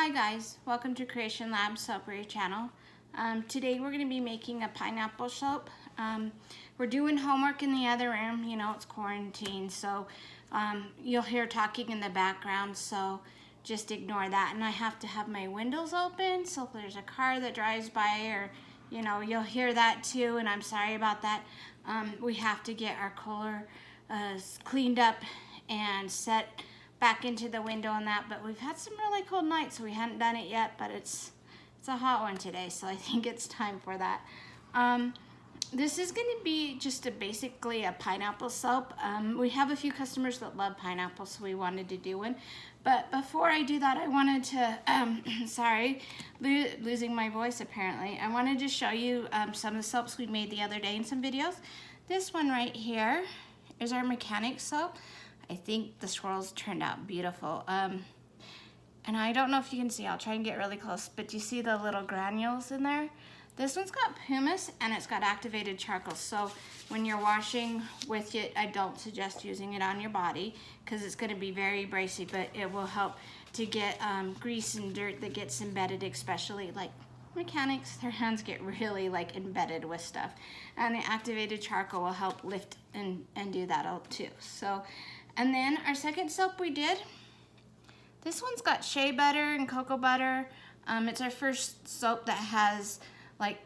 Hi guys, welcome to Creation Lab Soapery channel. Today we're going to be making a pineapple soap. We're doing homework in the other room, you know it's quarantine, so you'll hear talking in the background, so just ignore that. And I have to have my windows open, so if there's a car that drives by or you know, you'll hear that too, and I'm sorry about that. We have to get our cooler cleaned up and set back into the window and that, but we've had some really cold nights, so we hadn't done it yet, but it's a hot one today, so I think it's time for that. This is going to be just basically a pineapple soap. We have a few customers that love pineapple, so we wanted to do one. But before I do that, I wanted to, sorry, losing my voice apparently. I wanted to show you some of the soaps we made the other day in some videos. This one right here is our mechanic soap. I think the swirls turned out beautiful. And I don't know if you can see, I'll try and get really close, but do you see the little granules in there? This one's got pumice and it's got activated charcoal. So when you're washing with it, I don't suggest using it on your body because it's gonna be very abrasive, but it will help to get grease and dirt that gets embedded, especially like mechanics, their hands get really like embedded with stuff. And the activated charcoal will help lift and do that out too. So, and then our second soap we did, this one's got shea butter and cocoa butter. It's our first soap that has like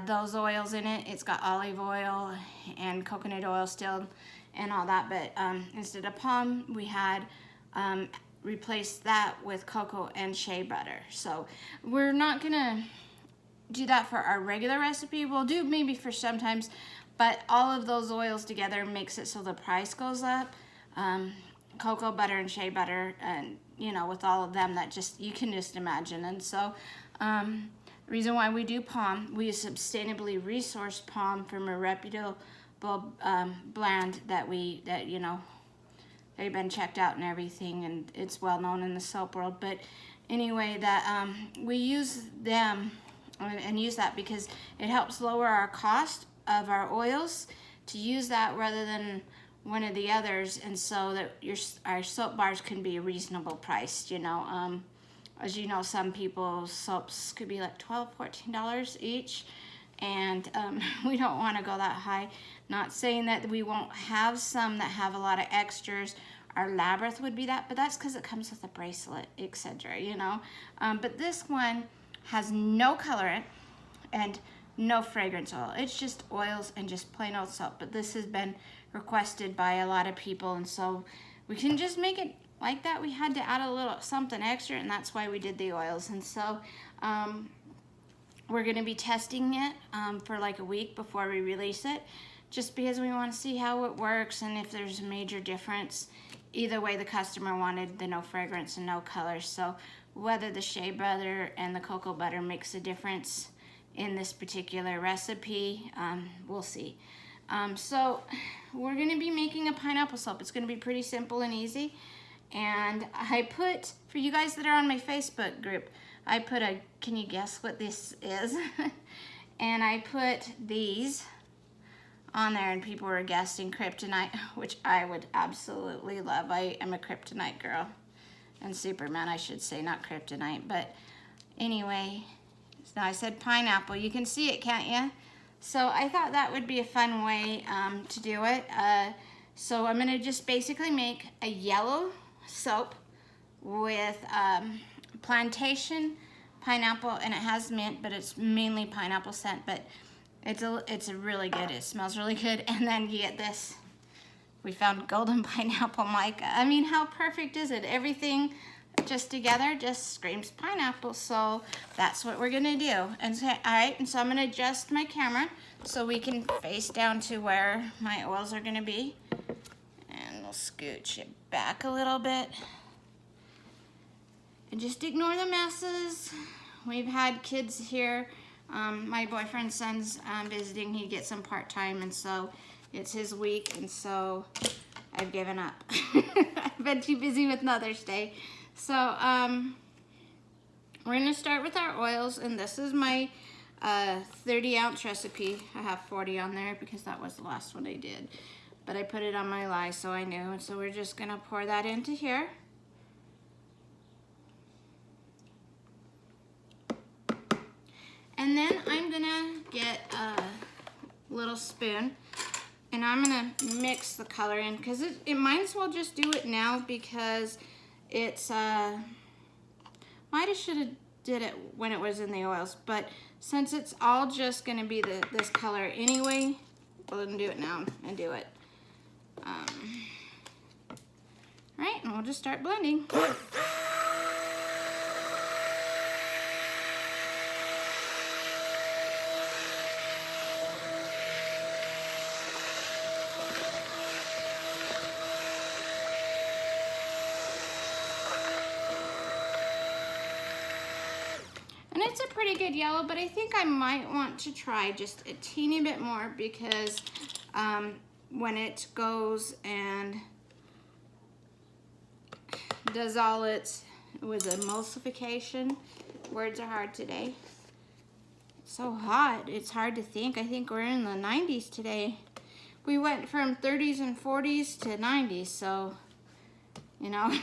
those oils in it. It's got olive oil and coconut oil still and all that, but instead of palm, we had replaced that with cocoa and shea butter. So we're not gonna do that for our regular recipe. We'll do maybe for sometimes, but all of those oils together makes it so the price goes up. Cocoa butter and shea butter, and you know, with all of them, that just, you can just imagine. And so the reason why we do palm, we use sustainably resourced palm from a reputable brand that you know, they've been checked out and everything, and it's well known in the soap world. But anyway, that we use them and use that because it helps lower our cost of our oils to use that rather than one of the others, and so that our soap bars can be reasonable priced, you know. As you know, some people's soaps could be like $12, $14 each, and we don't want to go that high. Not saying that we won't have some that have a lot of extras. Our Labyrinth would be that, but that's because it comes with a bracelet, etc., you know. But this one has no colorant and no fragrance oil. It's just oils and just plain old soap, but this has been requested by a lot of people, and so we can just make it like that. We had to add a little something extra, and that's why we did the oils. And so we're going to be testing it for like a week before we release it, just because we want to see how it works and if there's a major difference. Either way, the customer wanted the no fragrance and no color, so whether the shea butter and the cocoa butter makes a difference in this particular recipe, we'll see. So we're going to be making a pineapple soap. It's going to be pretty simple and easy. And I put, for you guys that are on my Facebook group, I put a, can you guess what this is? And I put these on there, and people were guessing kryptonite, which I would absolutely love. I am a kryptonite girl. And Superman, I should say, not kryptonite. But anyway, so I said pineapple. You can see it, can't you? So I thought that would be a fun way to do it. So I'm gonna just basically make a yellow soap with plantation pineapple, and it has mint, but it's mainly pineapple scent, but it's a really good, it smells really good. And then you get this, we found golden pineapple mica. I mean, how perfect is it? Everything just together just screams pineapple. So that's what we're gonna do. And so, all right, and so I'm gonna adjust my camera so we can face down to where my oils are gonna be, and we'll scooch it back a little bit and just ignore the messes. We've had kids here. My boyfriend's son's visiting. He gets some part-time, and so it's his week, and so I've given up. I've been too busy with Mother's Day. So we're gonna start with our oils, and this is my 30-ounce recipe. I have 40 on there because that was the last one I did, but I put it on my lye so I knew. And so we're just gonna pour that into here. And then I'm gonna get a little spoon and I'm gonna mix the color in, because it might as well just do it now, because it's might have should have did it when it was in the oils, but since it's all just gonna be this color anyway, we'll do it now and do it. Right, and we'll just start blending. And it's a pretty good yellow, but I think I might want to try just a teeny bit more, because when it goes and does all its with emulsification, words are hard today. It's so hot, it's hard to think. I think we're in the 90s today. We went from 30s and 40s to 90s, so, you know,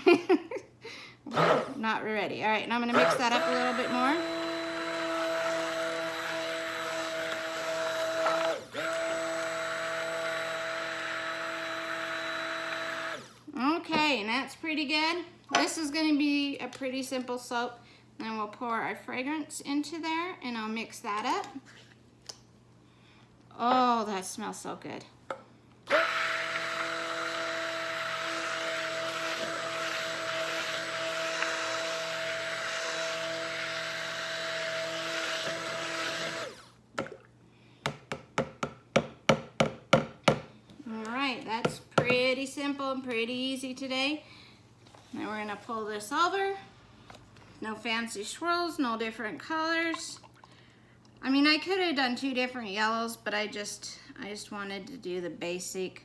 not ready. All right, and I'm gonna mix that up a little bit more. Okay, and that's pretty good. This is going to be a pretty simple soap. Then we'll pour our fragrance into there, and I'll mix that up. Oh, that smells so good. All right, that's pretty simple and pretty easy today. Now we're gonna pull this over. No fancy swirls, no different colors. I mean, I could have done 2 different yellows, but I just wanted to do the basic,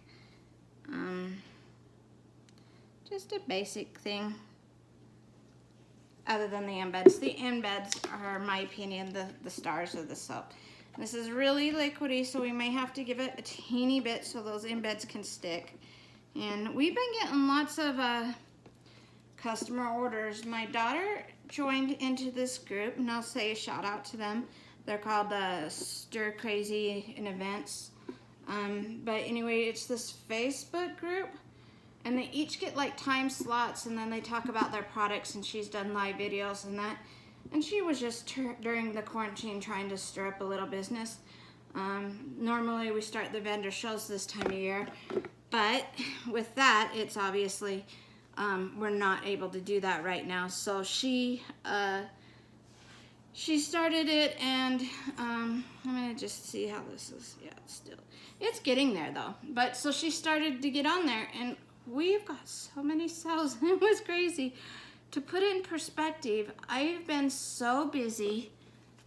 just a basic thing. Other than the embeds. The embeds are, in my opinion, the stars of the soap. This is really liquidy, so we may have to give it a teeny bit so those embeds can stick. And we've been getting lots of customer orders. My daughter joined into this group, and I'll say a shout out to them. They're called Stir Crazy in Events. But anyway, it's this Facebook group, and they each get like time slots, and then they talk about their products, and she's done live videos and that. And she was just during the quarantine trying to stir up a little business. Normally we start the vendor shows this time of year, but with that, it's obviously we're not able to do that right now. So she started it, and I'm gonna just see how this is. Yeah, it's getting there though. But so she started to get on there, and we've got so many sales. It was crazy. To put it in perspective, I've been so busy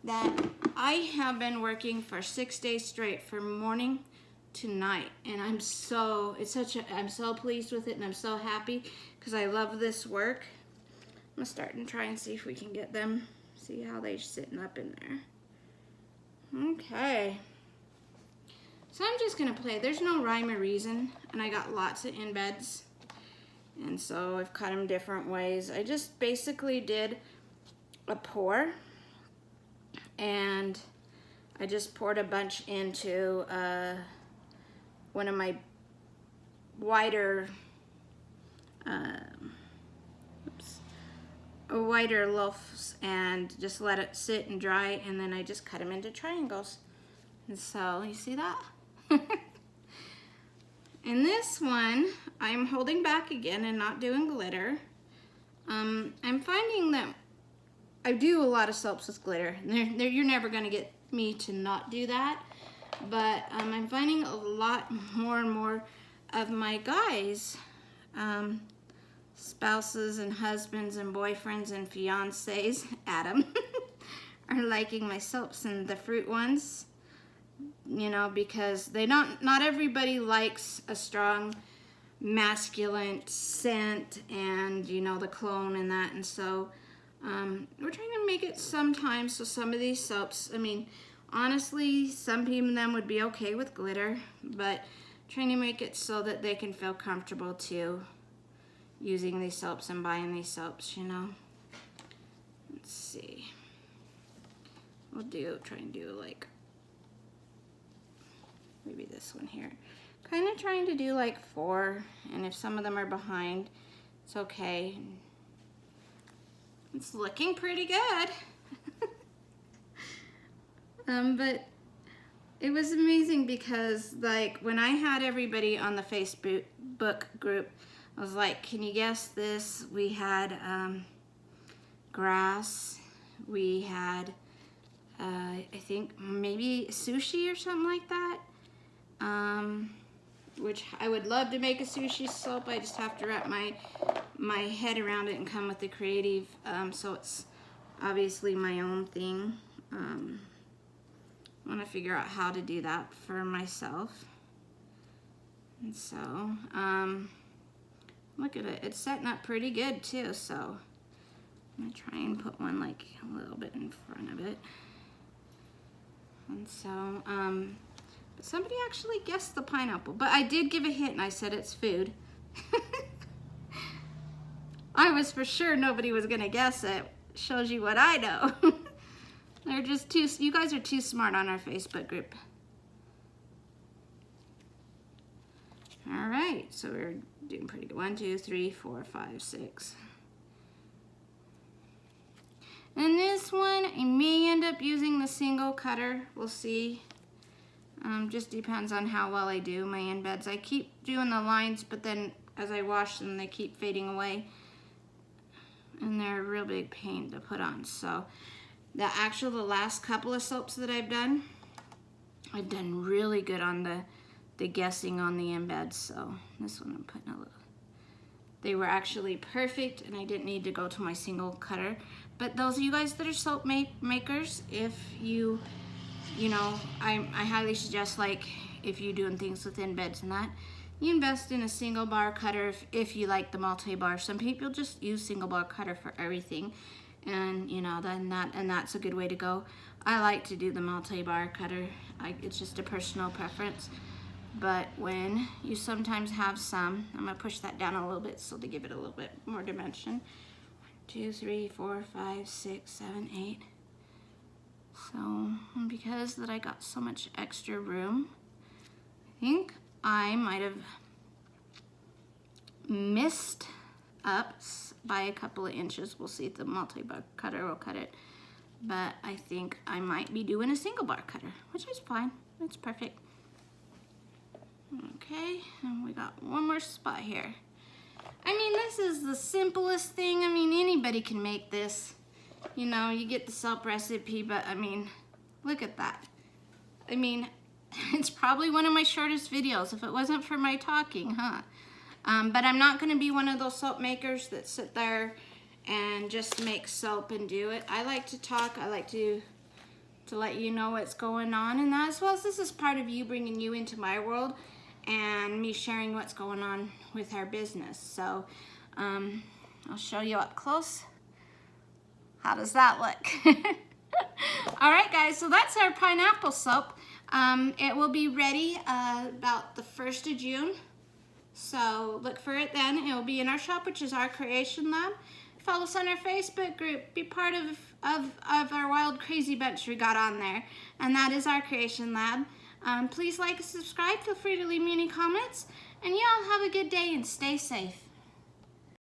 that I have been working for 6 days straight from morning to night, and I'm so pleased with it, and I'm so happy because I love this work. I'm gonna start and try and see if we can get them, see how they're sitting up in there. Okay, so I'm just gonna play. There's no rhyme or reason, and I got lots of embeds, and so I've cut them different ways. I just basically did a pour, and I just poured a bunch into one of my wider loaves, and just let it sit and dry, and then I just cut them into triangles. And so you see that? In this one, I'm holding back again and not doing glitter. I'm finding that I do a lot of soaps with glitter. You're never going to get me to not do that. But I'm finding a lot more and more of my guys, spouses and husbands and boyfriends and fiancés, Adam, are liking my soaps, and the fruit ones, you know, because not everybody likes a strong masculine scent, and you know, the cologne and that. And so we're trying to make it sometimes, so some of these soaps, I mean, honestly, some people of them would be okay with glitter, but trying to make it so that they can feel comfortable too using these soaps and buying these soaps, you know. Let's see. we'll try and do like, maybe this one here. Kind of trying to do like 4, and if some of them are behind, it's okay. It's looking pretty good. But it was amazing because like when I had everybody on the Facebook group, I was like, can you guess this? We had grass, we had I think maybe sushi or something like that, which I would love to make a sushi soap. I just have to wrap my head around it and come with the creative, so it's obviously my own thing. I want to figure out how to do that for myself. And so, look at it. It's setting up pretty good too, so I'm going to try and put one like a little bit in front of it. And so, but somebody actually guessed the pineapple, but I did give a hint and I said it's food. I was for sure nobody was going to guess it. Shows you what I know. They're just you guys are too smart on our Facebook group. All right, so we're doing pretty good. 1, 2, 3, 4, 5, 6. And this one, I may end up using the single cutter. We'll see. Just depends on how well I do my embeds. I keep doing the lines, but then as I wash them, they keep fading away. And they're a real big pain to put on. So the last couple of soaps that I've done really good on the guessing on the embeds. So this one I'm putting a little. They were actually perfect, and I didn't need to go to my single cutter. But those of you guys that are soap makers, if you know, I highly suggest, like, if you're doing things with embeds and that, you invest in a single bar cutter if you like the multi-bar. Some people just use single bar cutter for everything, and you know, that's a good way to go. I like to do the multi-bar cutter. It's just a personal preference. But when you sometimes have some, I'm gonna push that down a little bit so to give it a little bit more dimension. 1, 2, 3, 4, 5, 6, 7, 8. So because that I got so much extra room, I think I might have missed up by a couple of inches. We'll see if the multi-bar cutter will cut it. But I think I might be doing a single bar cutter, which is fine. It's perfect. Okay, and we got one more spot here. I mean, this is the simplest thing. I mean, anybody can make this. You know, you get the soap recipe, but I mean, look at that. I mean, it's probably one of my shortest videos if it wasn't for my talking, huh? But I'm not going to be one of those soap makers that sit there and just make soap and do it. I like to talk. I like to let you know what's going on, and that as well as this is part of you bringing you into my world and me sharing what's going on with our business. So I'll show you up close. How does that look? All right, guys, so that's our pineapple soap. It will be ready about the 1st of June. So look for it then. It will be in our shop, which is Our Creation Lab. Follow us on our Facebook group. Be part of our wild, crazy bunch we got on there. And that is Our Creation Lab. Please like and subscribe. Feel free to leave me any comments. And y'all have a good day and stay safe.